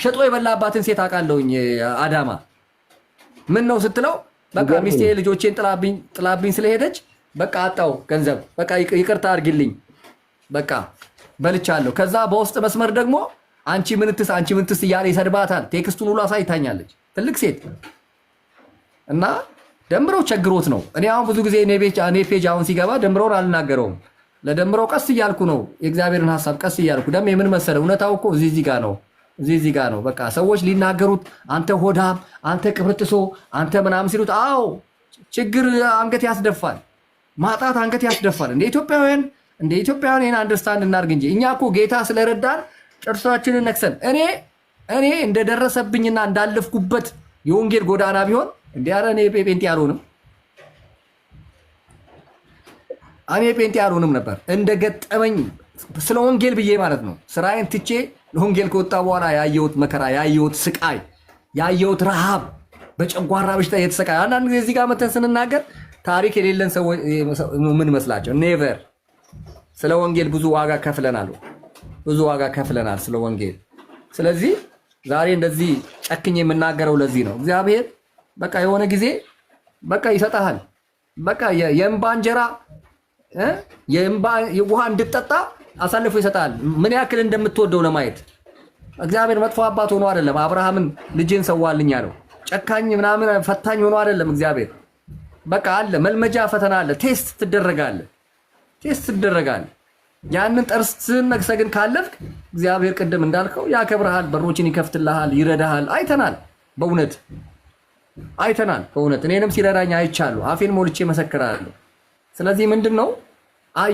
ሸጦ የበላባትን ሴት አውቃለሁኝ አዳማ ምን ነው ስትለው በቃ ሚስቴ ልጆቼን ጥላብኝ ስለሄደች በቃ አጣው ገንዘብ በቃ ይቅርታ አድርግልኝ በቃ በልቻለሁ። ከዛ በውስጥ መስመር ደግሞ አንቺ ምንትስ እያለ ይሰድባታል። ቴክስቱን ሁሉ አሳይታኛለች። ትልቅ ሴት እና ደምረው ቸግሮት ነው። እኔ አሁን ብዙ ጊዜ እኔ ፔጅ አሁን ሲገባ ደምረውን አልናገረውም። ለደምረው ቀስ እያልኩ ነው የእግዚአብሔርን ሐሳብ ቀስ እያልኩ ደም የምን መሰለ እውነታው እኮ እዚህ ጋር ነው። በቃ ሰዎች ሊናገሩት አንተ ሆዳም፣ አንተ ቅብርጥሶ፣ አንተ ምናምን ሲሉት አዎ ችግር አንገት ያስደፋል፣ ማጣት አንገት ያስደፋል። እንደ ኢትዮጵያውያን ይሄን አንደርስታንድ እናድርግ እንጂ እኛ እኮ ጌታ ስለረዳን ጥርሳችንን ነክሰን እኔ እንደደረሰብኝና እንዳለፍኩበት የወንጌል ጎዳና ቢሆን እንዲያረ እኔ ጴንጤ አልሆንም ነበር። እንደገጠመኝ ስለ ወንጌል ብዬ ማለት ነው ስራዬን ትቼ ለወንጌል ከወጣ በኋላ ያየሁት መከራ፣ ያየሁት ስቃይ፣ ያየሁት ረሃብ፣ በጨጓራ በሽታ የተሰቃይ አንዳንድ ጊዜ እዚህ ጋር መተን ስንናገር ታሪክ የሌለን ሰው ምን መስላቸው ኔቨር ስለ ወንጌል ብዙ ዋጋ ከፍለናል ስለ ወንጌል። ስለዚህ ዛሬ እንደዚህ ጨክኜ የምናገረው ለዚህ ነው። እግዚአብሔር በቃ የሆነ ጊዜ በቃ ይሰጣል። በቃ የእንባ እንጀራ የእንባ ውሃ እንድጠጣ አሳልፎ ይሰጣል። ምን ያክል እንደምትወደው ለማየት እግዚአብሔር መጥፎ አባት ሆኖ አይደለም አብርሃምን ልጄን ሰዋልኝ አለው። ጨካኝ ምናምን ፈታኝ ሆኖ አይደለም እግዚአብሔር። በቃ አለ መልመጃ ፈተና አለ። ቴስት ትደረጋለህ። ያንን ጥርስን ነክሰህ ግን ካለፍክ እግዚአብሔር ቅድም እንዳልከው ያከብርሃል፣ በሮችን ይከፍትልሃል፣ ይረዳሃል። በእውነት እኔንም ሲረዳኝ አይቻለሁ። አፌን ሞልቼ መሰክራለሁ። ስለዚህ ምንድነው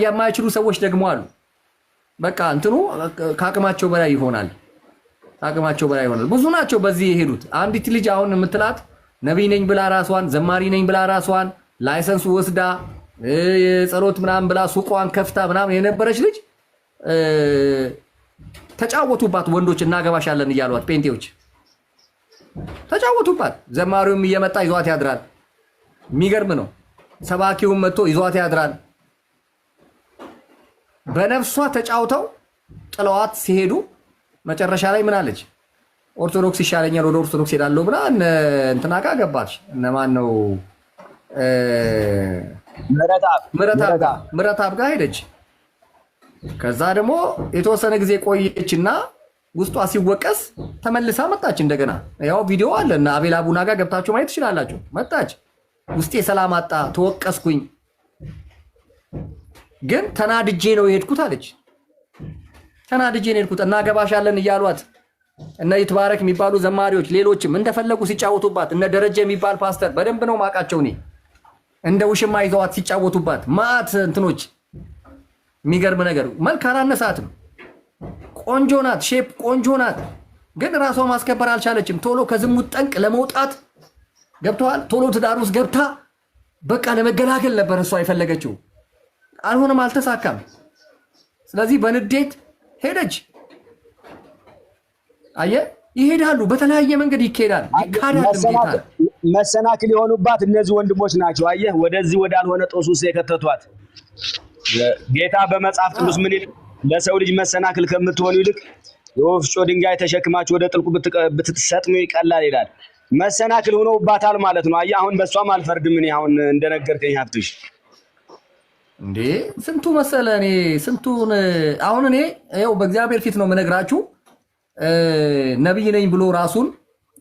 የማይችሉ ሰዎች ደግሞ አሉ። በቃ እንትኑ ከአቅማቸው በላይ ይሆናል። ብዙ ናቸው በዚህ የሄዱት። አንዲት ልጅ አሁን የምትላት ነቢይ ነኝ ብላ ራሷን ዘማሪ ነኝ ብላ ራሷን ላይሰንሱ ወስዳ የጸሎት ምናምን ብላ ሱቋን ከፍታ ምናምን የነበረች ልጅ ተጫወቱባት። ወንዶች እናገባሻለን እያሏት ጴንጤዎች ተጫወቱባት። ዘማሪውም እየመጣ ይዟት ያድራል። የሚገርም ነው። ሰባኪውም መጥቶ ይዟት ያድራል። በነፍሷ ተጫውተው ጥለዋት ሲሄዱ መጨረሻ ላይ ምን አለች? ኦርቶዶክስ ይሻለኛል ወደ ኦርቶዶክስ ሄዳለሁ ብላ እንትና ጋር ገባች። እነማን ነው? ምረታብ ጋር ሄደች። ከዛ ደግሞ የተወሰነ ጊዜ ቆየችና ውስጧ ሲወቀስ ተመልሳ መጣች። እንደገና ያው ቪዲዮ አለ እና አቤል አቡና ጋር ገብታችሁ ማየት ትችላላችሁ። መጣች። ውስጤ ሰላም አጣ፣ ተወቀስኩኝ፣ ግን ተናድጄ ነው የሄድኩት አለች። እናገባሻለን እያሏት እነ ይትባረክ የሚባሉ ዘማሪዎች ሌሎችም እንደፈለጉ ሲጫወቱባት፣ እነ ደረጀ የሚባል ፓስተር በደንብ ነው ማቃቸው እኔ እንደ ውሽማ ይዘዋት ሲጫወቱባት ማት እንትኖች። የሚገርም ነገር መልክ አላነሳትም። ቆንጆ ናት፣ ሼፕ ቆንጆ ናት፣ ግን ራሷ ማስከበር አልቻለችም። ቶሎ ከዝሙት ጠንቅ ለመውጣት ገብተዋል። ቶሎ ትዳር ውስጥ ገብታ በቃ ለመገላገል ነበር እሷ የፈለገችው። አልሆነም፣ አልተሳካም። ስለዚህ በንዴት ሄደች። አየህ፣ ይሄዳሉ፣ በተለያየ መንገድ ይካሄዳል። መሰናክል የሆኑባት እነዚህ ወንድሞች ናቸው። አየህ፣ ወደዚህ ወዳልሆነ ጦስ ውስጥ የከተቷት። ጌታ በመጽሐፍ ቅዱስ ምን ይላል? ለሰው ልጅ መሰናክል ከምትሆኑ ይልቅ የወፍጮ ድንጋይ ተሸክማችሁ ወደ ጥልቁ ብትሰጥሙ ይቀላል ይላል። መሰናክል ሆነውባታል ማለት ነው። አየህ፣ አሁን በሷም አልፈርድም። እኔ አሁን እንደነገርከኝ ሀብትሽ እንዴ ስንቱ መሰለ እኔ ስንቱን አሁን እኔ ይኸው በእግዚአብሔር ፊት ነው የምነግራችሁ። ነብይ ነኝ ብሎ ራሱን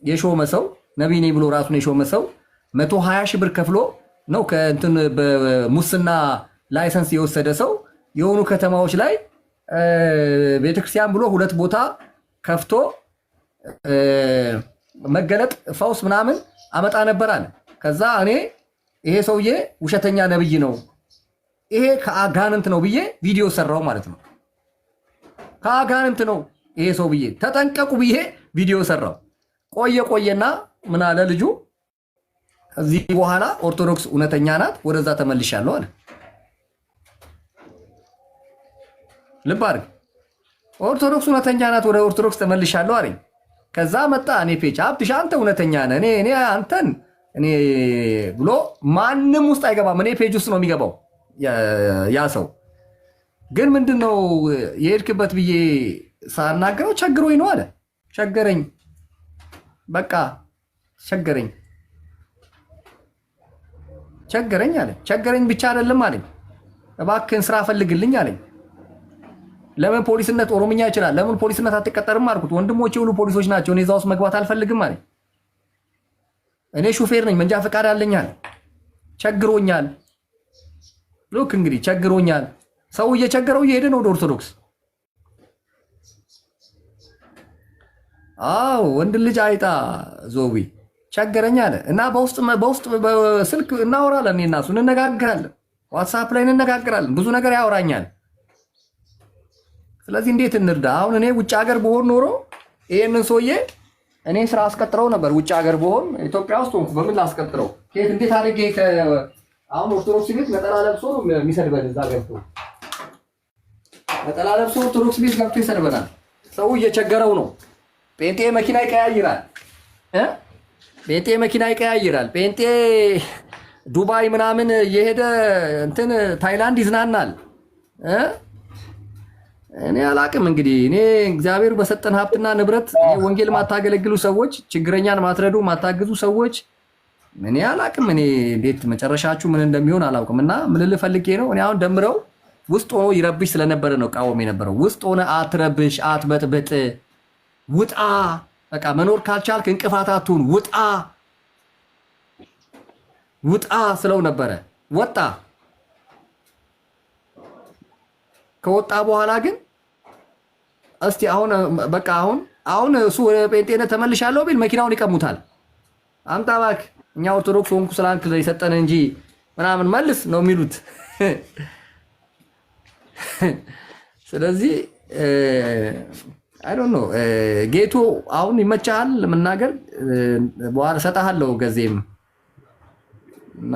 የሾመ ሰው 120 ሺህ ብር ከፍሎ ነው ከእንትን በሙስና ላይሰንስ የወሰደ ሰው የሆኑ ከተማዎች ላይ ቤተክርስቲያን ብሎ 2 ቦታ ከፍቶ መገለጥ ፈውስ ምናምን አመጣ ነበር አለ። ከዛ እኔ ይሄ ሰውዬ ውሸተኛ ነብይ ነው፣ ይሄ ከአጋንንት ነው ብዬ ቪዲዮ ሰራው ማለት ነው። ከአጋንንት ነው ይሄ ሰው ብዬ ተጠንቀቁ ብዬ ቪዲዮ ሰራው። ቆየና ምን አለ ልጁ፣ ከዚህ በኋላ ኦርቶዶክስ እውነተኛ ናት፣ ወደዛ ተመልሻለሁ አለ። ልብ አድርግ፣ ኦርቶዶክስ እውነተኛ ናት፣ ወደ ኦርቶዶክስ ተመልሻለሁ አለኝ። ከዛ መጣ እኔ ፔጅ ሀብትሽ አንተ እውነተኛ ነህ እኔ አንተን እኔ ብሎ ማንም ውስጥ አይገባም። እኔ ፔጅ ውስጥ ነው የሚገባው ያ ሰው። ግን ምንድነው የሄድክበት ብዬ ሳናገረው ቸግሮኝ ነው አለ። ቸገረኝ፣ በቃ ቸገረኝ አለ። ቸገረኝ ብቻ አይደለም አለኝ፣ እባክህን ስራ ፈልግልኝ አለኝ። ለምን ፖሊስነት ኦሮምኛ ይችላል፣ ለምን ፖሊስነት አትቀጠርም አልኩት። ወንድሞቼ ሁሉ ፖሊሶች ናቸው፣ እኔ እዛ ውስጥ መግባት አልፈልግም አለኝ። እኔ ሹፌር ነኝ፣ መንጃ ፈቃድ አለኝ አለ። ቸግሮኛል። ሉክ እንግዲህ ቸግሮኛል። ሰው እየቸገረው እየሄደ ነው ወደ ኦርቶዶክስ። አዎ ወንድ ልጅ አይጣ ዞቢ ቸገረኝ አለ እና በውስጥ በስልክ እናወራለን፣ እኔ እና እሱ እንነጋገራለን፣ ዋትስአፕ ላይ እንነጋገራለን። ብዙ ነገር ያወራኛል። ስለዚህ እንዴት እንርዳ? አሁን እኔ ውጭ ሀገር ብሆን ኖሮ ይሄንን ሰውዬ እኔ ስራ አስቀጥረው ነበር። ውጭ ሀገር ብሆን ኢትዮጵያ ውስጥ ሆንኩ፣ በምን ላስቀጥረው? ከየት እንዴት አድርጌ አሁን ኦርቶዶክስ ቤት ነጠላ ለብሶ ነው የሚሰድበን። እዛ ገብቶ ነጠላ ለብሶ ኦርቶዶክስ ቤት ገብቶ ይሰድበናል። ሰው እየቸገረው ነው። ጴንጤ መኪና ይቀያይራል፣ ጴንጤ መኪና ይቀያይራል። ጴንጤ ዱባይ ምናምን እየሄደ እንትን ታይላንድ ይዝናናል። እኔ አላቅም እንግዲህ እኔ እግዚአብሔር በሰጠን ሀብትና ንብረት ወንጌል ማታገለግሉ ሰዎች፣ ችግረኛን ማትረዱ ማታግዙ ሰዎች እኔ አላቅም። እኔ እንዴት መጨረሻችሁ ምን እንደሚሆን አላውቅም። እና ምን ልፈልጌ ነው እኔ አሁን ደምረው ውስጥ ሆኖ ይረብሽ ስለነበረ ነው ቃወም የነበረው። ውስጥ ሆነ አትረብሽ፣ አትበጥብጥ፣ ውጣ። በቃ መኖር ካልቻልክ እንቅፋት አትሁን፣ ውጣ ስለው ነበረ። ወጣ። ከወጣ በኋላ ግን እስቲ አሁን በቃ አሁን እሱ ወደ ጴንጤነት ተመልሻለሁ ቢል መኪናውን ይቀሙታል። አምጣ እባክህ እኛ ኦርቶዶክስ ሆንኩ ስላንክ የሰጠን እንጂ ምናምን መልስ ነው የሚሉት። ስለዚህ አይ ዶንት ኖ ጌቱ አሁን ይመቻል መናገር በኋላ ሰጣሃለሁ ገዜም እና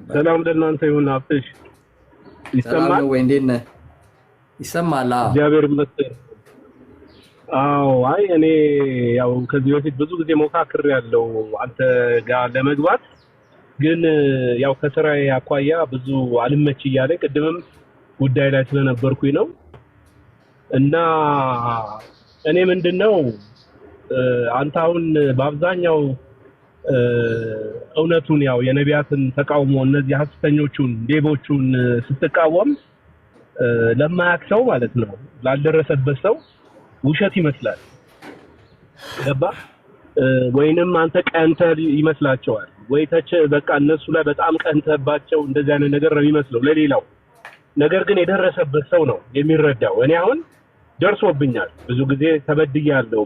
ሰላም ለእናንተ ይሁን። አፍሽ ይሰማል ወይ? እንዴት ነህ? ይሰማል? እግዚአብሔር ይመስገን። አዎ አይ እኔ ያው ከዚህ በፊት ብዙ ጊዜ ሞካክሬያለሁ አንተ ጋር ለመግባት፣ ግን ያው ከስራዬ አኳያ ብዙ አልመች እያለኝ ቅድምም ጉዳይ ላይ ስለነበርኩኝ ነው። እና እኔ ምንድነው አንተ አሁን በአብዛኛው እውነቱን ያው የነቢያትን ተቃውሞ እነዚህ ሐሰተኞቹን ሌቦቹን ስትቃወም ለማያውቅ ሰው ማለት ነው፣ ላልደረሰበት ሰው ውሸት ይመስላል። ገባ? ወይንም አንተ ቀንተህ ይመስላቸዋል ወይ በቃ እነሱ ላይ በጣም ቀንተህባቸው እንደዚህ አይነት ነገር ነው የሚመስለው ለሌላው። ነገር ግን የደረሰበት ሰው ነው የሚረዳው። እኔ አሁን ደርሶብኛል፣ ብዙ ጊዜ ተበድያለሁ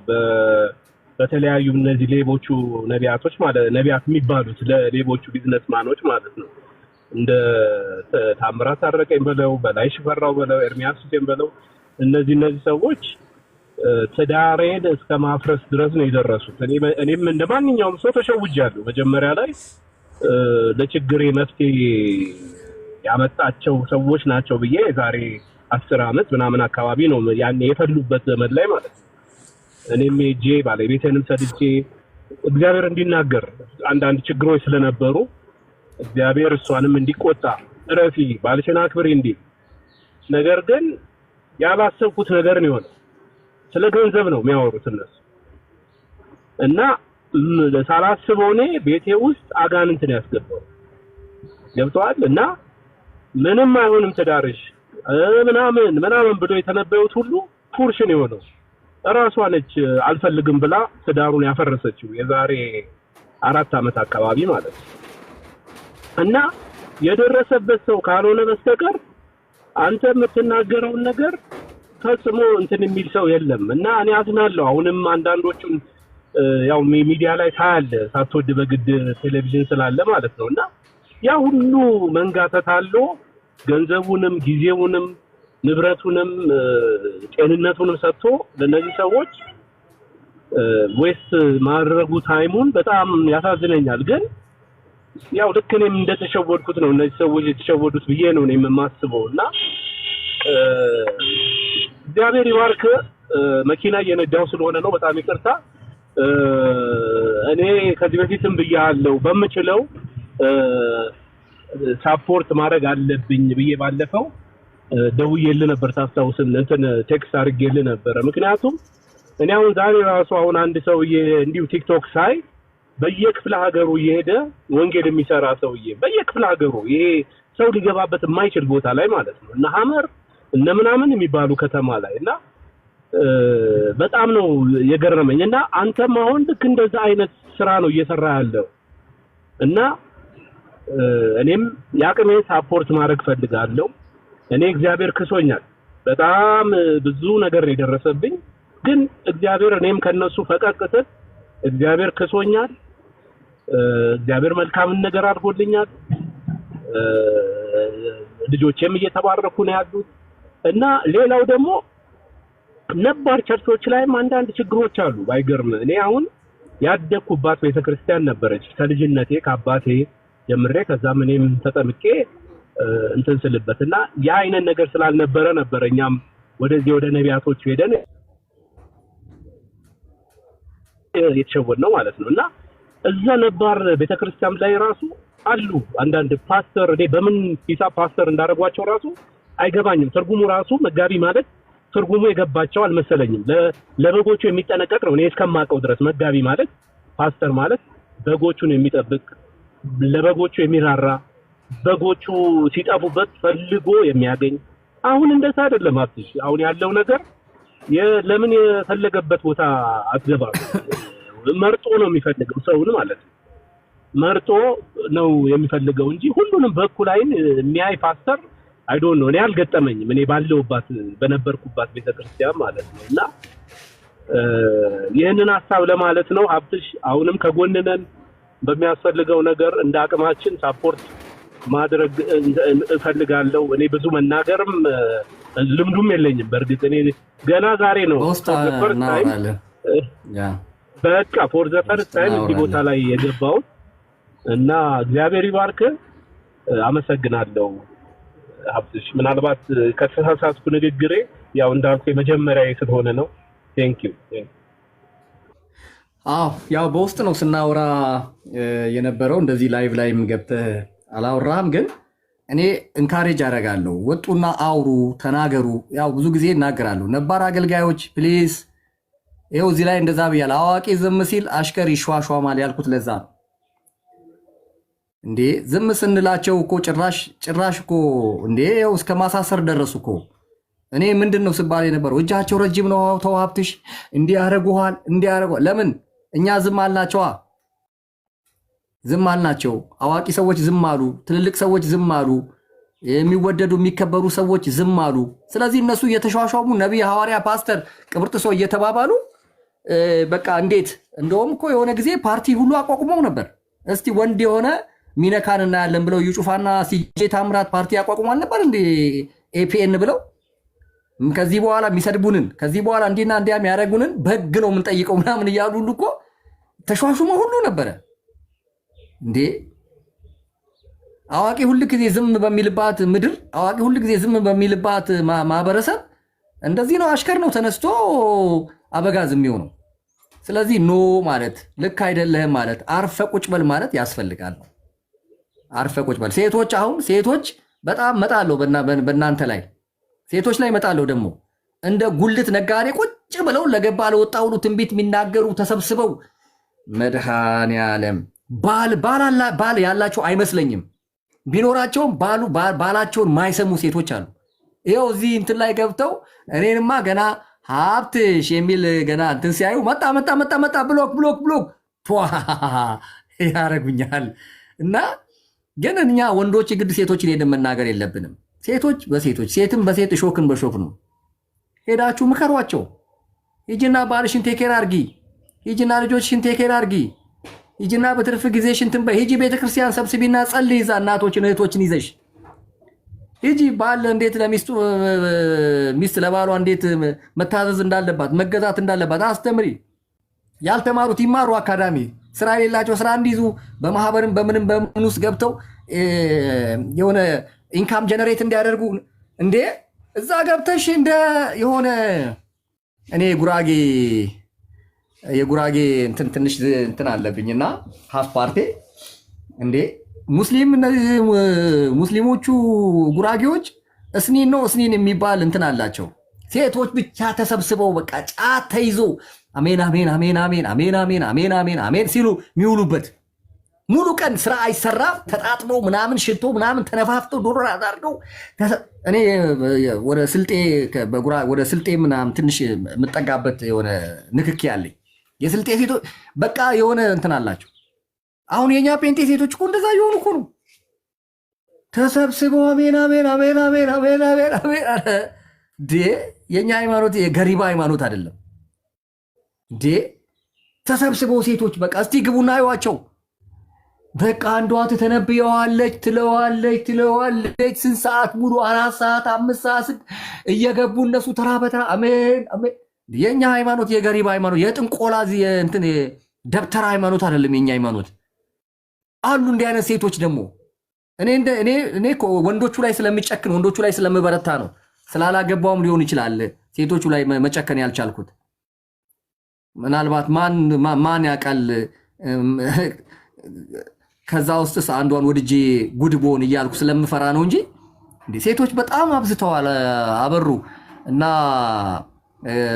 በተለያዩ እነዚህ ሌቦቹ ነቢያቶች ማለት ነቢያት የሚባሉት ለሌቦቹ ቢዝነስማኖች ማለት ነው። እንደ ታምራት አረቀኝ በለው፣ በላይ ሽፈራው በለው፣ ኤርሚያስ ሁሴን በለው፣ እነዚህ ሰዎች ትዳሬን እስከ ማፍረስ ድረስ ነው የደረሱት። እኔም እንደማንኛውም ሰው ተሸውጃለሁ። መጀመሪያ ላይ ለችግሬ መፍትሄ ያመጣቸው ሰዎች ናቸው ብዬ ዛሬ 10 ዓመት ምናምን አካባቢ ነው ያኔ የፈሉበት ዘመን ላይ ማለት ነው። እኔም ሄጄ ባለቤቴንም ሰድጄ እግዚአብሔር እንዲናገር አንዳንድ ችግሮች ስለነበሩ እግዚአብሔር እሷንም እንዲቆጣ እረፊ ባልሽን አክብሪ እንዲል፣ ነገር ግን ያላሰብኩት ነገር ነው የሆነው። ስለ ገንዘብ ነው የሚያወሩት እነሱ እና ሳላስበው እኔ ቤቴ ውስጥ አጋንንትን ያስገባው ገብቷል። እና ምንም አይሆንም ትዳርሽ ምናምን ብሎ የተነበዩት ሁሉ ፉርሽን የሆነው እራሷ ነች አልፈልግም ብላ ትዳሩን ያፈረሰችው የዛሬ 4 ዓመት አካባቢ ማለት ነው። እና የደረሰበት ሰው ካልሆነ በስተቀር አንተ የምትናገረውን ነገር ፈጽሞ እንትን የሚል ሰው የለም። እና እኔ አዝናለሁ። አሁንም አንዳንዶቹን ያው ሚዲያ ላይ ታያለ ሳትወድ በግድ ቴሌቪዥን ስላለ ማለት ነው። እና ያ ሁሉ መንጋተታሎ ገንዘቡንም ጊዜውንም ንብረቱንም ጤንነቱንም ሰጥቶ ለነዚህ ሰዎች ዌስት ማድረጉ ታይሙን በጣም ያሳዝነኛል። ግን ያው ልክ እኔም እንደተሸወድኩት ነው እነዚህ ሰዎች የተሸወዱት ብዬ ነው እኔም የማስበው። እና እግዚአብሔር ይባርክ። መኪና እየነዳሁ ስለሆነ ነው፣ በጣም ይቅርታ። እኔ ከዚህ በፊትም ብያለሁ በምችለው ሳፖርት ማድረግ አለብኝ ብዬ ባለፈው ደውዬልህ ነበር ታስታውስን እንትን ቴክስት አድርጌልህ ነበር። ምክንያቱም እኔ አሁን ዛሬ ራሱ አሁን አንድ ሰውዬ እንዲሁ ቲክቶክ ሳይ በየክፍለ ሀገሩ እየሄደ ወንጌል የሚሰራ ሰውዬ በየክፍለ ሀገሩ ይሄ ሰው ሊገባበት የማይችል ቦታ ላይ ማለት ነው እና ሐመር እነ ምናምን የሚባሉ ከተማ ላይ እና በጣም ነው የገረመኝ። እና አንተም አሁን ልክ እንደዛ አይነት ስራ ነው እየሰራ ያለው እና እኔም ያቅሜን ሳፖርት ማድረግ ፈልጋለሁ። እኔ እግዚአብሔር ክሶኛል፣ በጣም ብዙ ነገር የደረሰብኝ ግን እግዚአብሔር እኔም ከነሱ ፈቀቅተ እግዚአብሔር ክሶኛል። እግዚአብሔር መልካምን ነገር አድርጎልኛል። ልጆቼም እየተባረኩ ነው ያሉት እና ሌላው ደግሞ ነባር ቸርቾች ላይም አንዳንድ ችግሮች አሉ። ባይገርም እኔ አሁን ያደኩባት ቤተክርስቲያን ነበረች ከልጅነቴ ከአባቴ ጀምሬ ከዛም እኔም ተጠምቄ እንትን ስልበትና ያ አይነት ነገር ስላልነበረ ነበር እኛም ወደዚህ ወደ ነቢያቶች ሄደን የተሸወድነው ማለት ነው። እና እዛ ነባር ቤተክርስቲያን ላይ ራሱ አሉ አንዳንድ ፓስተር እኔ በምን ሂሳብ ፓስተር እንዳደረጓቸው ራሱ አይገባኝም። ትርጉሙ ራሱ መጋቢ ማለት ትርጉሙ የገባቸው አልመሰለኝም። ለበጎቹ የሚጠነቀቅ ነው እኔ እስከማውቀው ድረስ። መጋቢ ማለት ፓስተር ማለት በጎቹን የሚጠብቅ ለበጎቹ የሚራራ በጎቹ ሲጠፉበት ፈልጎ የሚያገኝ። አሁን እንደዛ አይደለም አብትሽ። አሁን ያለው ነገር ለምን የፈለገበት ቦታ አትገባም። መርጦ ነው የሚፈልገው ሰውን ማለት ነው። መርጦ ነው የሚፈልገው እንጂ ሁሉንም በኩል አይን የሚያይ ፓስተር አይ ዶንት ኖ እኔ አልገጠመኝም። እኔ ባለውባት በነበርኩባት ቤተክርስቲያን ማለት ነው። እና ይሄንን ሐሳብ ለማለት ነው አብትሽ። አሁንም ከጎንነን በሚያስፈልገው ነገር እንደ አቅማችን ሳፖርት ማድረግ እፈልጋለሁ። እኔ ብዙ መናገርም ልምዱም የለኝም። በእርግጥ እኔ ገና ዛሬ ነው በቃ ፎር ዘ ፈርስት ታይም እዚህ ቦታ ላይ የገባው እና እግዚአብሔር ይባርክ። አመሰግናለሁ ሀብትሽ። ምናልባት ከተሳሳትኩ ንግግሬ ያው እንዳልኩ የመጀመሪያዬ ስለሆነ ነው። ቴንክ ዩ። ያው በውስጥ ነው ስናወራ የነበረው። እንደዚህ ላይቭ ላይም ገብተህ አላወራህም፣ ግን እኔ እንካሬጅ አደርጋለሁ። ወጡና አውሩ፣ ተናገሩ። ያው ብዙ ጊዜ እናገራለሁ። ነባር አገልጋዮች ፕሊዝ፣ ይኸው እዚህ ላይ እንደዛ ብያለሁ። አዋቂ ዝም ሲል አሽከር ይሿሿማል ያልኩት ለዛ ነው። እንዴ ዝም ስንላቸው እኮ ጭራሽ እኮ እንዴ ይኸው እስከ ማሳሰር ደረሱ እኮ። እኔ ምንድን ነው ስባል የነበረው እጃቸው ረጅም ነው ተው ሀብትሽ እንዲህ ያደርጉሃል እንዲህ ያደርጉሃል። ለምን እኛ ዝም አልናቸዋ? ዝም አልናቸው። አዋቂ ሰዎች ዝም አሉ፣ ትልልቅ ሰዎች ዝም አሉ፣ የሚወደዱ የሚከበሩ ሰዎች ዝም አሉ። ስለዚህ እነሱ እየተሿሿሙ ነቢይ፣ ሐዋርያ፣ ፓስተር ቅብርጥሶ እየተባባሉ በቃ እንዴት እንደውም እኮ የሆነ ጊዜ ፓርቲ ሁሉ አቋቁመው ነበር። እስቲ ወንድ የሆነ ሚነካን እናያለን ብለው ዩጩፋና ሲጄ ታምራት ፓርቲ አቋቁሟል ነበር እንዴ? ኤፒኤን ብለው ከዚህ በኋላ የሚሰድቡንን ከዚህ በኋላ እንዲና እንዲያ የሚያደርጉንን በህግ ነው የምንጠይቀው ምናምን እያሉ ሁሉ እኮ ተሿሹመ ሁሉ ነበረ እንዴ። አዋቂ ሁሉ ጊዜ ዝም በሚልባት ምድር፣ አዋቂ ሁሉ ጊዜ ዝም በሚልባት ማህበረሰብ እንደዚህ ነው። አሽከር ነው ተነስቶ አበጋዝ የሚሆነው። ስለዚህ ኖ ማለት ልክ አይደለህም ማለት አርፈ ቁጭ በል ማለት ያስፈልጋል። አርፈ ቁጭ በል። ሴቶች አሁን ሴቶች በጣም መጣለው በእናንተ ላይ ሴቶች ላይ መጣለው። ደግሞ እንደ ጉልት ነጋዴ ቁጭ ብለው ለገባ ለወጣ ሁሉ ትንቢት የሚናገሩ ተሰብስበው መድኃኔዓለም ባል ያላቸው አይመስለኝም። ቢኖራቸውም ባላቸውን ማይሰሙ ሴቶች አሉ። ይኸው እዚህ እንትን ላይ ገብተው እኔንማ ገና ሀብትሽ የሚል ገና እንትን ሲያዩ መጣ ብሎክ ያረጉኛል። እና ግን እኛ ወንዶች ግድ ሴቶችን ሄደን መናገር የለብንም። ሴቶች በሴቶች ሴትም በሴት እሾክን በሾክ ነው። ሄዳችሁ ምከሯቸው። ሂጂና ባልሽን ቴኬር አርጊ፣ ሂጂና ልጆችሽን ቴኬር አርጊ፣ ሂጂና በትርፍ ጊዜ ሽንትን ሂጂ ቤተክርስቲያን ሰብስቢና ጸልይ። ይዛ እናቶችን እህቶችን ይዘሽ ሂጂ። ባል እንዴት ለሚስቱ ሚስት ለባሏ እንዴት መታዘዝ እንዳለባት መገዛት እንዳለባት አስተምሪ። ያልተማሩት ይማሩ። አካዳሚ ስራ የሌላቸው ስራ እንዲይዙ በማህበርም በምንም በምን ውስጥ ገብተው የሆነ ኢንካም ጀነሬት እንዲያደርጉ። እንዴ እዛ ገብተሽ እንደ የሆነ እኔ የጉራጌ እንትን ትንሽ እንትን አለብኝና ሀፍ ፓርቴ እንዴ ሙስሊሞቹ ጉራጌዎች እስኒን ነው እስኒን የሚባል እንትን አላቸው። ሴቶች ብቻ ተሰብስበው በቃ ጫት ተይዞ አሜን አሜን አሜን አሜን አሜን አሜን አሜን አሜን አሜን ሲሉ የሚውሉበት ሙሉ ቀን ስራ አይሰራም። ተጣጥበው ምናምን ሽቶ ምናምን ተነፋፍተው ዶሮ አድርገው እኔ ወደ ስልጤ ምናምን ትንሽ የምጠጋበት የሆነ ንክኪ ያለኝ የስልጤ ሴቶች በቃ የሆነ እንትን አላቸው። አሁን የኛ ጴንጤ ሴቶች እኮ እንደዛ የሆኑ እኮ ነው። ተሰብስበው አሜን አሜን አሜን አሜን አሜን አሜን አሜን የኛ ሃይማኖት የገሪባ ሃይማኖት አይደለም እንዴ። ተሰብስበው ሴቶች በቃ እስቲ ግቡና አይዋቸው። በቃ አንዷ ትተነብየዋለች ትለዋለች። ስንት ሰዓት ሙሉ 4 ሰዓት 5 ሰዓት እየገቡ እነሱ ተራ በተራ አሜን አሜን። የኛ ሃይማኖት የገሪባ ሃይማኖት የጥንቆላ እንትን ደብተራ ሃይማኖት አይደለም የኛ ሃይማኖት። አሉ እንዲህ አይነት ሴቶች ደግሞ እኔ እኮ ወንዶቹ ላይ ስለሚጨክን ወንዶቹ ላይ ስለምበረታ ነው። ስላላገባውም ሊሆን ይችላል ሴቶቹ ላይ መጨከን ያልቻልኩት። ምናልባት ማን ያውቃል ከዛ ውስጥስ አንዷን ወድጄ ጉድቦን እያልኩ ስለምፈራ ነው እንጂ ሴቶች በጣም አብዝተዋል። አበሩ እና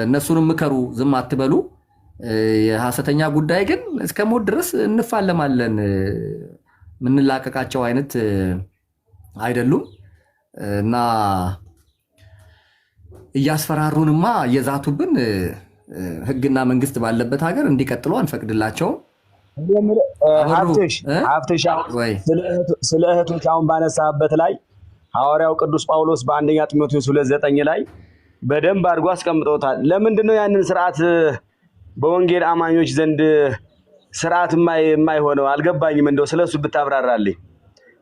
እነሱንም ምከሩ፣ ዝም አትበሉ። የሐሰተኛ ጉዳይ ግን እስከ ሞት ድረስ እንፋለማለን። ምንላቀቃቸው አይነት አይደሉም እና እያስፈራሩንማ እየዛቱብን ሕግና መንግስት ባለበት ሀገር እንዲቀጥሉ አንፈቅድላቸውም። ሀብትሽ ስለ እህቶች አሁን ባነሳበት ላይ ሐዋርያው ቅዱስ ጳውሎስ በአንደኛ ጢሞቴዎስ 2:9 ላይ በደንብ አድርጎ አስቀምጦታል። ለምንድን ነው ያንን ስርዓት በወንጌል አማኞች ዘንድ ስርዓት የማይሆነው? አልገባኝም። እንደው ስለሱ ብታብራራልኝ።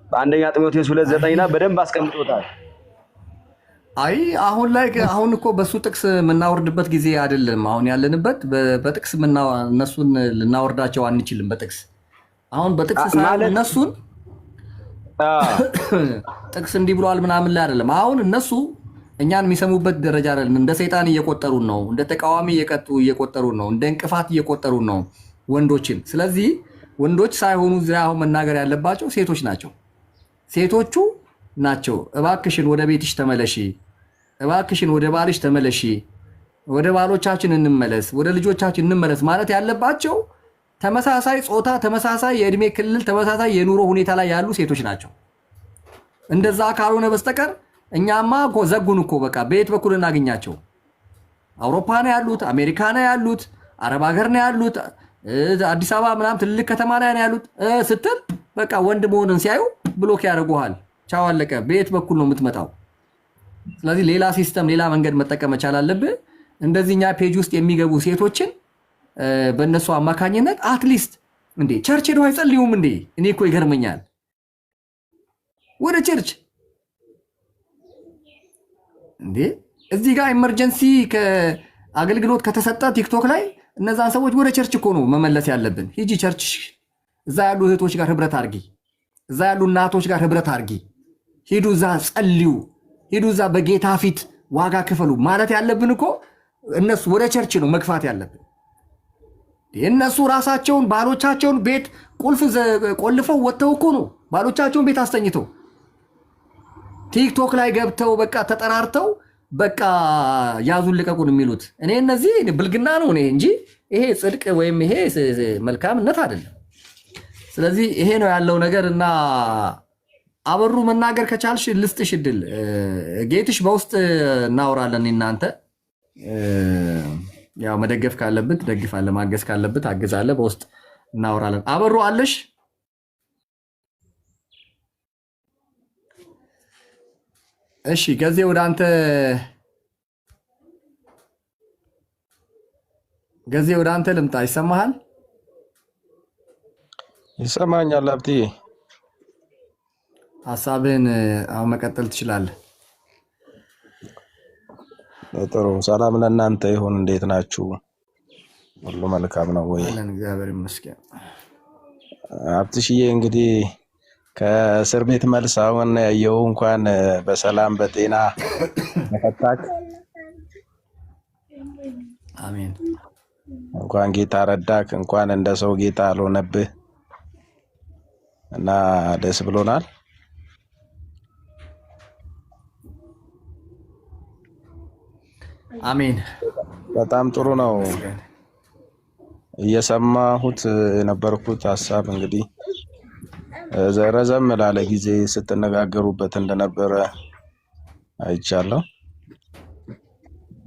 በአንደኛ ጢሞቴዎስ 2:9 ላይ በደንብ አስቀምጦታል። አይ አሁን እኮ በሱ ጥቅስ የምናወርድበት ጊዜ አይደለም አሁን ያለንበት። በጥቅስ እነሱን ልናወርዳቸው አንችልም። በጥቅስ አሁን በጥቅስ ሳይሆን እነሱን ጥቅስ እንዲህ ብሏል ምናምን ላይ አይደለም። አሁን እነሱ እኛን የሚሰሙበት ደረጃ አይደለም። እንደ ሰይጣን እየቆጠሩን ነው። እንደ ተቃዋሚ እየቆጠሩን ነው። እንደ እንቅፋት እየቆጠሩን ነው ወንዶችን። ስለዚህ ወንዶች ሳይሆኑ እዚያ አሁን መናገር ያለባቸው ሴቶች ናቸው። ሴቶቹ ናቸው እባክሽን ወደ ቤትሽ ተመለሺ፣ እባክሽን ወደ ባልሽ ተመለሺ፣ ወደ ባሎቻችን እንመለስ፣ ወደ ልጆቻችን እንመለስ ማለት ያለባቸው ተመሳሳይ ጾታ፣ ተመሳሳይ የእድሜ ክልል፣ ተመሳሳይ የኑሮ ሁኔታ ላይ ያሉ ሴቶች ናቸው። እንደዛ ካልሆነ በስተቀር እኛማ እኮ ዘጉን እኮ በቃ በየት በኩል እናገኛቸው? አውሮፓ ነው ያሉት፣ አሜሪካ ነው ያሉት፣ አረብ ሀገር ነው ያሉት፣ አዲስ አበባ ምናምን ትልቅ ከተማ ላይ ነው ያሉት ስትል በቃ ወንድ መሆንን ሲያዩ ብሎክ ያደርጉሃል። ቻው አለቀ። በየት በኩል ነው የምትመጣው? ስለዚህ ሌላ ሲስተም፣ ሌላ መንገድ መጠቀም መቻል አለብህ። እንደዚህኛ ፔጅ ውስጥ የሚገቡ ሴቶችን በእነሱ አማካኝነት አትሊስት እንዴ ቸርች ሄደው አይጸልዩም እንዴ? እኔ እኮ ይገርመኛል። ወደ ቸርች እንዴ እዚህ ጋር ኢመርጀንሲ አገልግሎት ከተሰጠ ቲክቶክ ላይ እነዛን ሰዎች ወደ ቸርች እኮ ነው መመለስ ያለብን። ሂጂ ቸርች፣ እዛ ያሉ እህቶች ጋር ህብረት አድርጊ፣ እዛ ያሉ እናቶች ጋር ህብረት አድርጊ፣ ሂዱ እዛ ጸልዩ፣ ሂዱ እዛ በጌታ ፊት ዋጋ ክፈሉ ማለት ያለብን እኮ እነሱ ወደ ቸርች ነው መግፋት ያለብን። እነሱ ራሳቸውን ባሎቻቸውን ቤት ቁልፍ ቆልፈው ወጥተው እኮ ነው ባሎቻቸውን ቤት አስተኝተው ቲክቶክ ላይ ገብተው በቃ ተጠራርተው በቃ ያዙን ልቀቁን የሚሉት። እኔ እነዚህ ብልግና ነው እኔ እንጂ ይሄ ጽድቅ ወይም ይሄ መልካምነት አይደለም። ስለዚህ ይሄ ነው ያለው ነገር እና አበሩ መናገር ከቻልሽ ልስጥሽ እድል። ጌትሽ በውስጥ እናወራለን። እናንተ ያው መደገፍ ካለብን ትደግፋለህ፣ ማገዝ ካለብን ታግዛለህ። በውስጥ እናወራለን። አበሩ አለሽ? እሺ ገዜ ወደ አንተ ልምጣ። ይሰማሃል? ይሰማኛል ሀብትዬ። ሀሳብህን አሁን መቀጠል ትችላለህ። ጥሩ። ሰላም ለእናንተ ይሁን። እንዴት ናችሁ? ሁሉ መልካም ነው ወይ? እግዚአብሔር ይመስገን። ሀብትሽዬ እንግዲህ ከእስር ቤት መልስ አሁን ያየው እንኳን በሰላም በጤና ተፈታክ። አሜን። እንኳን ጌታ ረዳክ፣ እንኳን እንደ ሰው ጌታ አልሆነብህ እና ደስ ብሎናል። አሜን። በጣም ጥሩ ነው። እየሰማሁት የነበርኩት ሀሳብ እንግዲህ ረዘም ላለ ጊዜ ስትነጋገሩበት እንደነበረ አይቻለሁ።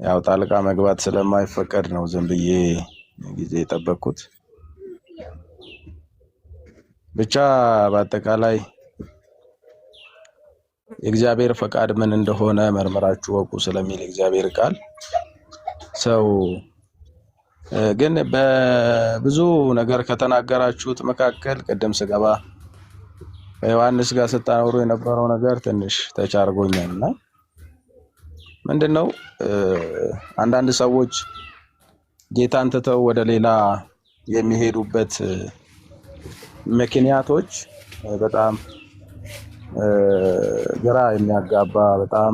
ያው ጣልቃ መግባት ስለማይፈቀድ ነው ዝም ብዬ ጊዜ የጠበቅኩት። ብቻ በአጠቃላይ የእግዚአብሔር ፈቃድ ምን እንደሆነ መርምራችሁ ወቁ ስለሚል እግዚአብሔር ቃል ሰው ግን በብዙ ነገር ከተናገራችሁት መካከል ቅድም ስገባ ከዮሐንስ ጋር ስታወሩ የነበረው ነገር ትንሽ ተቻርጎኛልና ምንድነው አንዳንድ ሰዎች ጌታን ትተው ወደ ሌላ የሚሄዱበት ምክንያቶች በጣም ግራ የሚያጋባ በጣም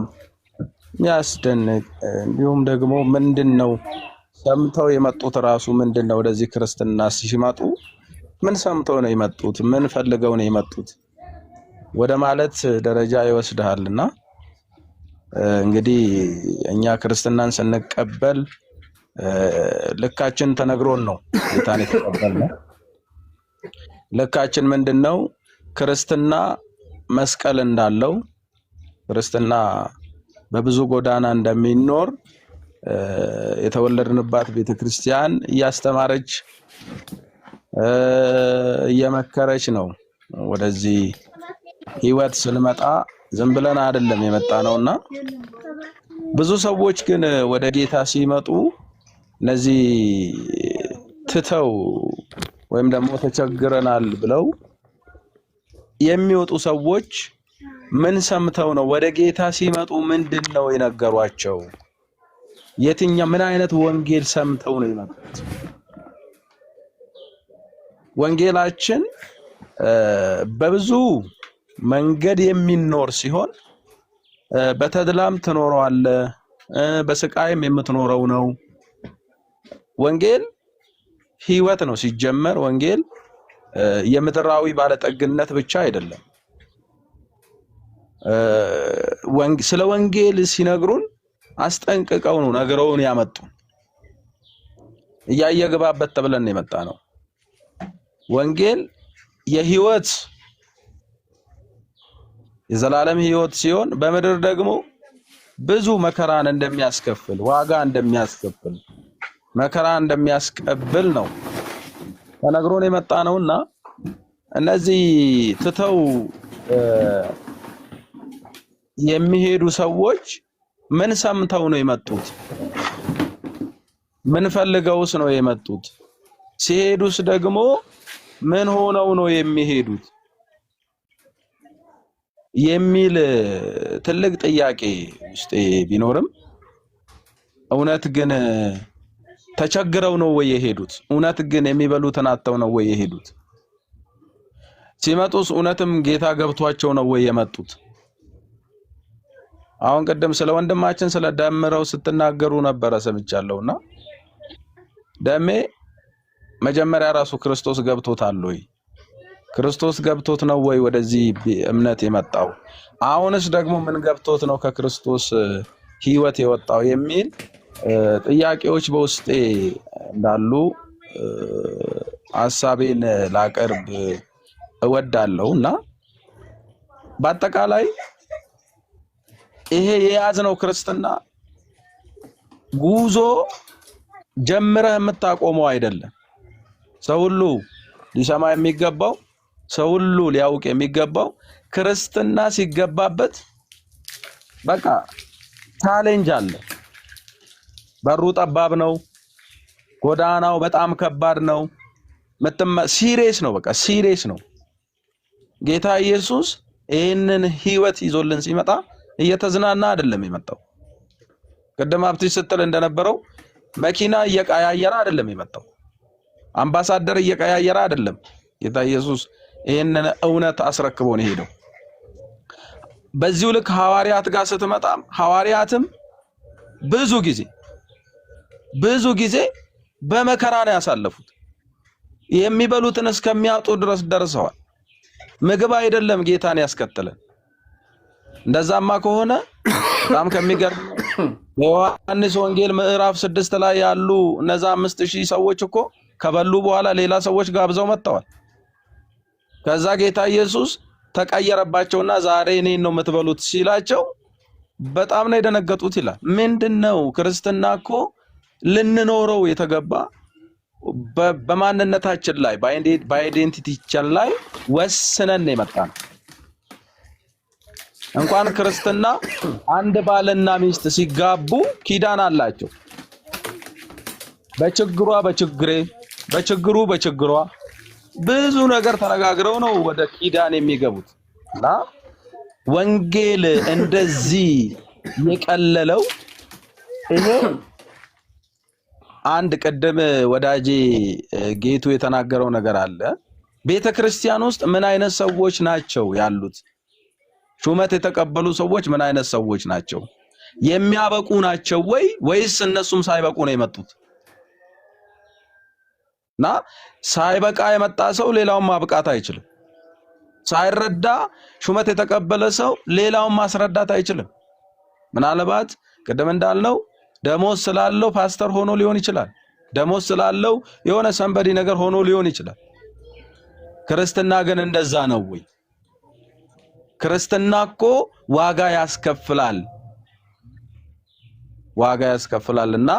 የሚያስደንቅ እንዲሁም ደግሞ ምንድነው ሰምተው የመጡት ራሱ ምንድነው ወደዚህ ክርስትና ሲመጡ ምን ሰምተው ነው የመጡት ምን ፈልገው ነው የመጡት ወደ ማለት ደረጃ ይወስዳልና እንግዲህ እኛ ክርስትናን ስንቀበል ልካችን ተነግሮን ነው ጌታን የተቀበልነው። ልካችን ምንድነው? ክርስትና መስቀል እንዳለው ክርስትና በብዙ ጎዳና እንደሚኖር የተወለድንባት ቤተክርስቲያን እያስተማረች እየመከረች ነው። ወደዚህ ህይወት ስንመጣ ዝም ብለን አይደለም የመጣነውና ብዙ ሰዎች ግን ወደ ጌታ ሲመጡ እነዚህ ትተው ወይም ደግሞ ተቸግረናል ብለው የሚወጡ ሰዎች ምን ሰምተው ነው ወደ ጌታ ሲመጡ ምንድነው የነገሯቸው? ምን አይነት ወንጌል ሰምተው ነው የመጡት? ወንጌላችን በብዙ መንገድ የሚኖር ሲሆን በተድላም ትኖረዋለህ በስቃይም የምትኖረው ነው። ወንጌል ህይወት ነው። ሲጀመር ወንጌል የምድራዊ ባለጠግነት ብቻ አይደለም። ስለ ወንጌል ሲነግሩን አስጠንቅቀው ነው ነገረውን ያመጡ። እያየግባበት ተብለን የመጣ ነው። ወንጌል የህይወት የዘላለም ህይወት ሲሆን በምድር ደግሞ ብዙ መከራን እንደሚያስከፍል ዋጋ እንደሚያስከፍል መከራ እንደሚያስቀብል ነው ተነግሮን የመጣ ነውና እነዚህ ትተው የሚሄዱ ሰዎች ምን ሰምተው ነው የመጡት? ምን ፈልገውስ ነው የመጡት? ሲሄዱስ ደግሞ ምን ሆነው ነው የሚሄዱት የሚል ትልቅ ጥያቄ ውስጥ ቢኖርም እውነት ግን ተቸግረው ነው ወይ የሄዱት? እውነት ግን የሚበሉትን አጥተው ነው ወይ የሄዱት? ሲመጡስ እውነትም ጌታ ገብቷቸው ነው ወይ የመጡት? አሁን ቀደም ስለ ወንድማችን ስለ ደምረው ስትናገሩ ነበር ሰምቻለሁና ደሜ መጀመሪያ ራሱ ክርስቶስ ገብቶታል ወይ? ክርስቶስ ገብቶት ነው ወይ ወደዚህ እምነት የመጣው? አሁንስ ደግሞ ምን ገብቶት ነው ከክርስቶስ ህይወት የወጣው የሚል ጥያቄዎች በውስጤ እንዳሉ ሐሳቤን ላቀርብ እወዳለሁና በአጠቃላይ ይሄ የያዝነው ክርስትና ጉዞ ጀምረህ የምታቆመው አይደለም። ሰው ሁሉ ሊሰማ የሚገባው ሰው ሁሉ ሊያውቅ የሚገባው ክርስትና ሲገባበት በቃ ቻሌንጅ አለ። በሩ ጠባብ ነው። ጎዳናው በጣም ከባድ ነው። ሲሪየስ ነው። በቃ ሲሪየስ ነው። ጌታ ኢየሱስ ይህንን ህይወት ይዞልን ሲመጣ እየተዝናና አይደለም የመጣው። ቀደም አብትሽ ስትል እንደነበረው መኪና እየቀያየረ አይደለም የመጣው። አምባሳደር እየቀያየረ አይደለም። ጌታ ኢየሱስ ይሄንን እውነት አስረክቦ ነው ሄደው። በዚሁ ልክ ሐዋርያት ጋር ስትመጣም ሐዋርያትም ብዙ ጊዜ በመከራ ነው ያሳለፉት። የሚበሉትን እስከሚያጡ ድረስ ደርሰዋል። ምግብ አይደለም ጌታን ያስከተለን። እንደዛማ ከሆነ በጣም ከሚገርም በዮሐንስ ወንጌል ምዕራፍ 6 ላይ ያሉ እነዛ 5000 ሰዎች እኮ ከበሉ በኋላ ሌላ ሰዎች ጋብዘው መጥተዋል። ከዛ ጌታ ኢየሱስ ተቀየረባቸውና ዛሬ እኔን ነው የምትበሉት ሲላቸው በጣም ነው የደነገጡት ይላል። ምንድነው ክርስትና እኮ ልንኖረው የተገባ በማንነታችን ላይ በአይዴንቲቲችን ላይ ወስነን ነው የመጣነው። እንኳን ክርስትና አንድ ባልና ሚስት ሲጋቡ ኪዳን አላቸው። በችግሯ በችግሬ በችግሩ በችግሯ ብዙ ነገር ተነጋግረው ነው ወደ ኪዳን የሚገቡት። እና ወንጌል እንደዚህ የቀለለው ይሄ አንድ ቀደም ወዳጄ ጌቱ የተናገረው ነገር አለ። ቤተክርስቲያን ውስጥ ምን አይነት ሰዎች ናቸው ያሉት? ሹመት የተቀበሉ ሰዎች ምን አይነት ሰዎች ናቸው? የሚያበቁ ናቸው ወይስ እነሱም ሳይበቁ ነው የመጡት? እና ሳይበቃ የመጣ ሰው ሌላውን ማብቃት አይችልም። ሳይረዳ ሹመት የተቀበለ ሰው ሌላውን ማስረዳት አይችልም። ምናልባት ቀደም እንዳልነው ደሞዝ ስላለው ፓስተር ሆኖ ሊሆን ይችላል። ደሞዝ ስላለው የሆነ ሰንበዲ ነገር ሆኖ ሊሆን ይችላል። ክርስትና ግን እንደዛ ነው ወይ? ክርስትና እኮ ዋጋ ያስከፍላል። ዋጋ ያስከፍላልና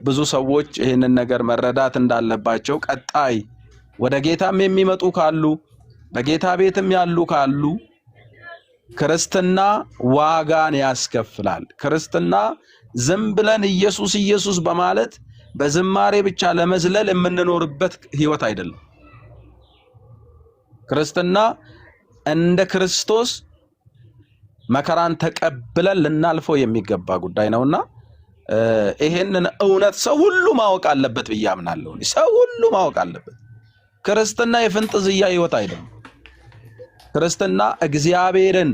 ብዙ ሰዎች ይህንን ነገር መረዳት እንዳለባቸው ቀጣይ ወደ ጌታም የሚመጡ ካሉ በጌታ ቤትም ያሉ ካሉ ክርስትና ዋጋን ያስከፍላል። ክርስትና ዝም ብለን ኢየሱስ ኢየሱስ በማለት በዝማሬ ብቻ ለመዝለል የምንኖርበት ህይወት አይደለም። ክርስትና እንደ ክርስቶስ መከራን ተቀብለን ልናልፈው የሚገባ ጉዳይ ነውና ይሄንን እውነት ሰው ሁሉ ማወቅ አለበት ብዬ አምናለሁ። ሰው ሁሉ ማወቅ አለበት። ክርስትና የፍንጥዝያ ህይወት አይደለም። ክርስትና እግዚአብሔርን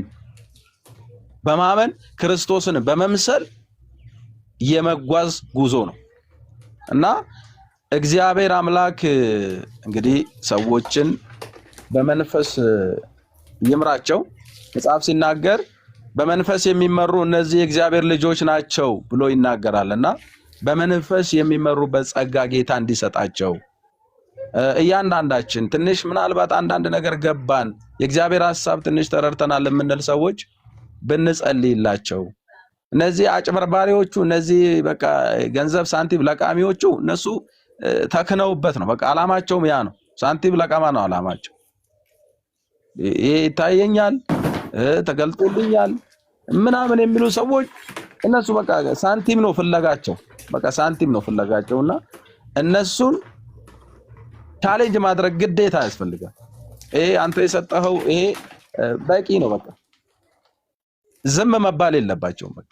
በማመን ክርስቶስን በመምሰል የመጓዝ ጉዞ ነው እና እግዚአብሔር አምላክ እንግዲህ ሰዎችን በመንፈስ ይምራቸው። መጽሐፍ ሲናገር በመንፈስ የሚመሩ እነዚህ የእግዚአብሔር ልጆች ናቸው ብሎ ይናገራልና በመንፈስ የሚመሩበት ጸጋ ጌታ እንዲሰጣቸው እያንዳንዳችን ትንሽ ምናልባት አንዳንድ ነገር ገባን የእግዚአብሔር ሐሳብ ትንሽ ተረድተናል የምንል ሰዎች ብንጸልይላቸው። እነዚህ አጭበርባሪዎቹ እነዚህ በቃ ገንዘብ ሳንቲም ለቃሚዎቹ እነሱ ተክነውበት ነው። በቃ አላማቸውም ያ ነው። ሳንቲም ለቃማ ነው አላማቸው። ይሄ ይታየኛል ተገልጦልኛል ምናምን የሚሉ ሰዎች እነሱ በቃ ሳንቲም ነው ፍለጋቸው። በቃ ሳንቲም ነው ፍለጋቸውና እነሱን ቻሌንጅ ማድረግ ግዴታ ያስፈልጋል። ይሄ አንተ የሰጠኸው ይሄ በቂ ነው። በቃ ዝም መባል የለባቸውም። በቃ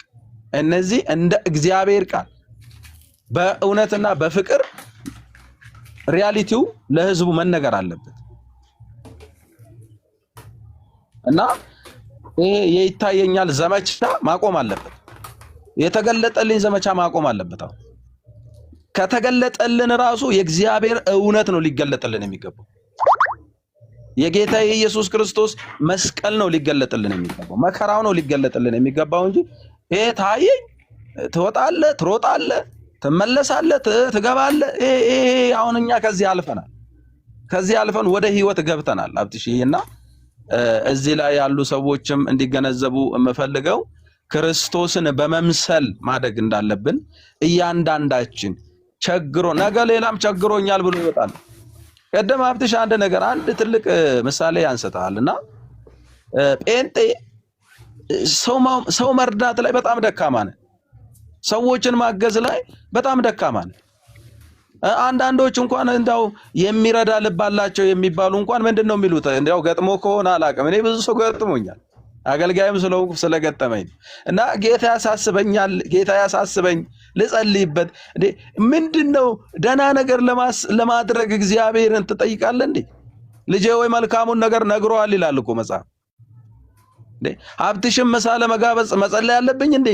እነዚህ እንደ እግዚአብሔር ቃል በእውነትና በፍቅር ሪያሊቲው ለህዝቡ መነገር አለበት እና ይሄ የይታየኛል ዘመቻ ማቆም አለበት። የተገለጠልኝ ዘመቻ ማቆም አለበት። አሁን ከተገለጠልን ራሱ የእግዚአብሔር እውነት ነው ሊገለጥልን የሚገባው። የጌታ የኢየሱስ ክርስቶስ መስቀል ነው ሊገለጥልን የሚገባው። መከራው ነው ሊገለጥልን የሚገባው እንጂ ይሄ ታየኝ ትወጣለህ፣ ትሮጣለህ፣ ትመለሳለህ፣ ትገባለህ። ይሄ አሁን እኛ ከዚህ አልፈናል። ከዚህ አልፈን ወደ ህይወት ገብተናል። አብትሽና እዚህ ላይ ያሉ ሰዎችም እንዲገነዘቡ የምፈልገው ክርስቶስን በመምሰል ማደግ እንዳለብን እያንዳንዳችን ቸግሮ ነገ ሌላም ቸግሮኛል ብሎ ይወጣል። ቀደም ሀብትሽ አንድ ነገር አንድ ትልቅ ምሳሌ ያንሰታልና ጴንጤ ሰው መርዳት ላይ በጣም ደካማ ነን። ሰዎችን ማገዝ ላይ በጣም ደካማ ነን። አንዳንዶች እንኳን እንዳው የሚረዳ ልብ አላቸው የሚባሉ እንኳን ምንድነው የሚሉት? እንዳው ገጥሞ ከሆነ አላውቅም። እኔ ብዙ ሰው ገጥሞኛል አገልጋይም ስለሆንኩ ስለገጠመኝ እና ጌታ ያሳስበኛል። ጌታ ያሳስበኝ ልጸልይበት። እንዴ ምንድነው ደህና ነገር ለማድረግ እግዚአብሔርን ትጠይቃለህ እንዴ? ልጄ ወይ መልካሙን ነገር ነግሯል ይላል እኮ መጽሐፍ። እንዴ ሀብትሽም ምሳ ለመጋበዝ መጸለይ ያለብኝ እንዴ?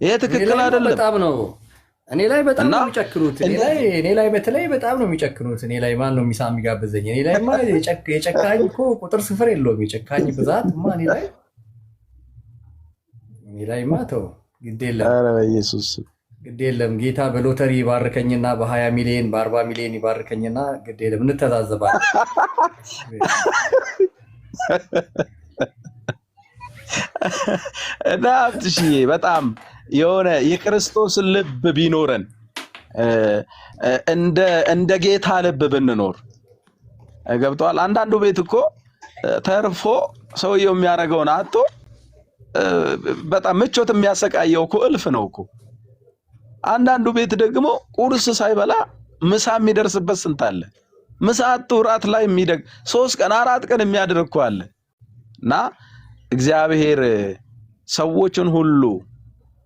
ይሄ ትክክል አይደለም። በጣም ነው እኔ ላይ በጣም ነው የሚጨክኑት። እኔ ላይ በተለይ በጣም ነው የሚጨክኑት። እኔ ላይ ማን ነው ሚሳ የሚጋብዘኝ? እኔ ላይ ማለት የጨካኝ እኮ ቁጥር ስፍር የለውም። የጨካኝ ብዛት እኔ ላይ ሚላይማ ተው ግድ የለም ኧረ በኢየሱስ ግድ የለም። ጌታ በሎተሪ ይባርከኝና በ20 ሚሊዮን በ40 ሚሊዮን ይባርከኝና ግድ የለም እንተዛዘባለን። እና አብትሽዬ በጣም የሆነ የክርስቶስ ልብ ቢኖረን እንደ ጌታ ልብ ብንኖር ገብቷል። አንዳንዱ ቤት እኮ ተርፎ ሰውየው የሚያደርገውን አጥቶ በጣም ምቾት የሚያሰቃየው እኮ እልፍ ነው እኮ። አንዳንዱ ቤት ደግሞ ቁርስ ሳይበላ ምሳ የሚደርስበት ስንት አለ። ምሳ አጥቶ ራት ላይ የሚደግ 3 ቀን 4 ቀን የሚያድር እኮ አለ። እና እግዚአብሔር ሰዎችን ሁሉ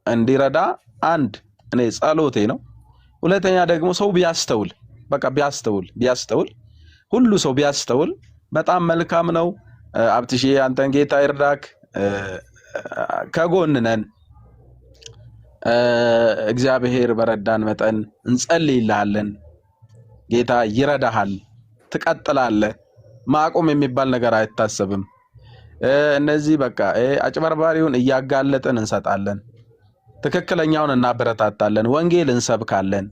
እንዲረዳ አንድ እኔ ጸሎቴ ነው። ሁለተኛ ደግሞ ሰው ቢያስተውል በቃ ቢያስተውል ሁሉ ሰው ቢያስተውል በጣም መልካም ነው። አብትሽ አንተን ጌታ ይርዳክ፣ ከጎን ነን። እግዚአብሔር በረዳን መጠን እንጸልይልሃለን። ጌታ ይረዳሃል፣ ትቀጥላለህ። ማቆም የሚባል ነገር አይታሰብም። እነዚህ በቃ አጭበርባሪውን እያጋለጥን እንሰጣለን፣ ትክክለኛውን እናበረታታለን፣ ወንጌል እንሰብካለን።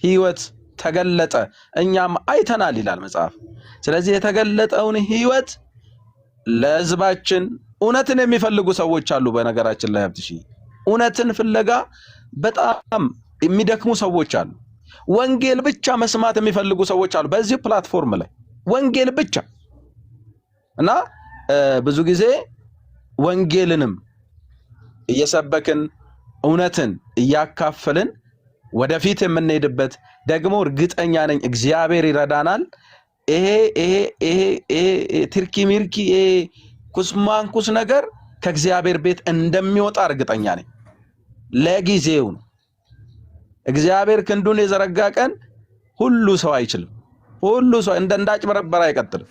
ህይወት ተገለጠ እኛም አይተናል ይላል መጽሐፍ። ስለዚህ የተገለጠውን ህይወት ለህዝባችን እውነትን የሚፈልጉ ሰዎች አሉ። በነገራችን ላይ አብትሽ እውነትን ፍለጋ በጣም የሚደክሙ ሰዎች አሉ። ወንጌል ብቻ መስማት የሚፈልጉ ሰዎች አሉ በዚህ ፕላትፎርም ላይ ወንጌል ብቻ እና ብዙ ጊዜ ወንጌልንም እየሰበክን እውነትን እያካፈልን ወደፊት የምንሄድበት ደግሞ እርግጠኛ ነኝ እግዚአብሔር ይረዳናል። ይሄ ትርኪ ሚርኪ ኩስማንኩስ ነገር ከእግዚአብሔር ቤት እንደሚወጣ እርግጠኛ ነኝ። ለጊዜው ነው። እግዚአብሔር ክንዱን የዘረጋ ቀን ሁሉ ሰው አይችልም። ሁሉ ሰው እንዳጭበረበረ አይቀጥልም።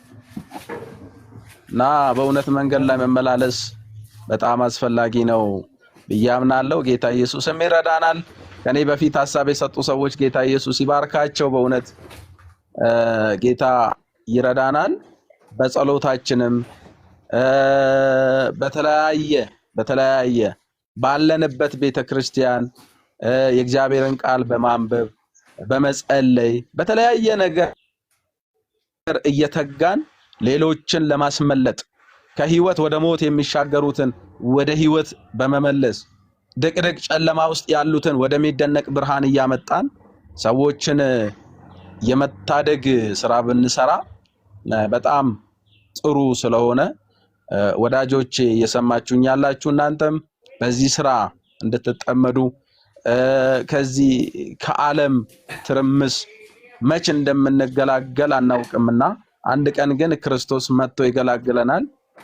እና በእውነት መንገድ ላይ መመላለስ በጣም አስፈላጊ ነው ብዬ አምናለሁ። ጌታ ኢየሱስም ይረዳናል። ከኔ በፊት ሐሳብ የሰጡ ሰዎች ጌታ ኢየሱስ ይባርካቸው። በእውነት ጌታ ይረዳናል። በጸሎታችንም በተለያየ ባለንበት ቤተክርስቲያን የእግዚአብሔርን ቃል በማንበብ በመጸለይ በተለያየ ነገር እየተጋን ሌሎችን ለማስመለጥ ከህይወት ወደ ሞት የሚሻገሩትን ወደ ህይወት በመመለስ ድቅድቅ ጨለማ ውስጥ ያሉትን ወደሚደነቅ ብርሃን እያመጣን ሰዎችን የመታደግ ስራ ብንሰራ በጣም ጥሩ ስለሆነ ወዳጆቼ እየሰማችሁኝ ያላችሁ እናንተም በዚህ ስራ እንድትጠመዱ ከዚህ ከዓለም ትርምስ መች እንደምንገላገል አናውቅምና አንድ ቀን ግን ክርስቶስ መጥቶ ይገላግለናል።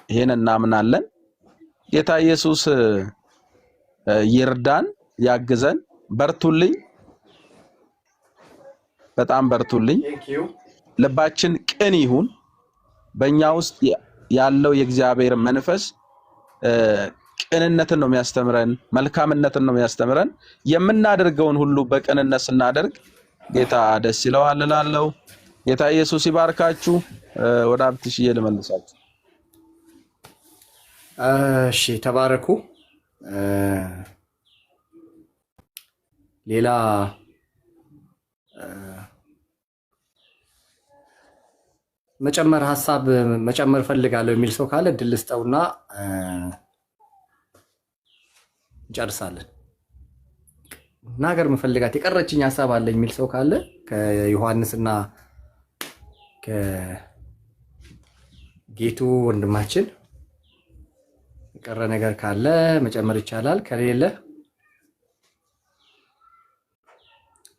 ይሄን እናምናለን። ጌታ ኢየሱስ ይርዳን፣ ያግዘን። በርቱልኝ፣ በጣም በርቱልኝ። ልባችን ቅን ይሁን። በእኛ ውስጥ ያለው የእግዚአብሔር መንፈስ ቅንነትን ነው የሚያስተምረን፣ መልካምነትን ነው የሚያስተምረን። የምናደርገውን ሁሉ በቅንነት ስናደርግ ጌታ ደስ ይለዋል እላለሁ። ጌታ ኢየሱስ ይባርካችሁ። ወደ አብትሽዬ ልመልሳችሁ። እሺ ተባረኩ። ሌላ ሀሳብ መጨመር ፈልጋለሁ የሚል ሰው ካለ እድል ስጠውና እንጨርሳለን። ናገር መፈልጋት የቀረችኝ ሀሳብ አለኝ የሚል ሰው ካለ ከዮሐንስና ከጌቱ ወንድማችን የቀረ ነገር ካለ መጨመር ይቻላል። ከሌለ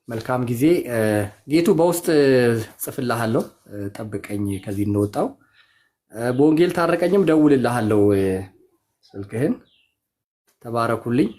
መልካም ጊዜ። ጌቱ በውስጥ ጽፍልሃለሁ፣ ጠብቀኝ። ከዚህ እንደወጣው በወንጌል ታረቀኝም ደውልልሃለሁ ስልክህን። ተባረኩልኝ።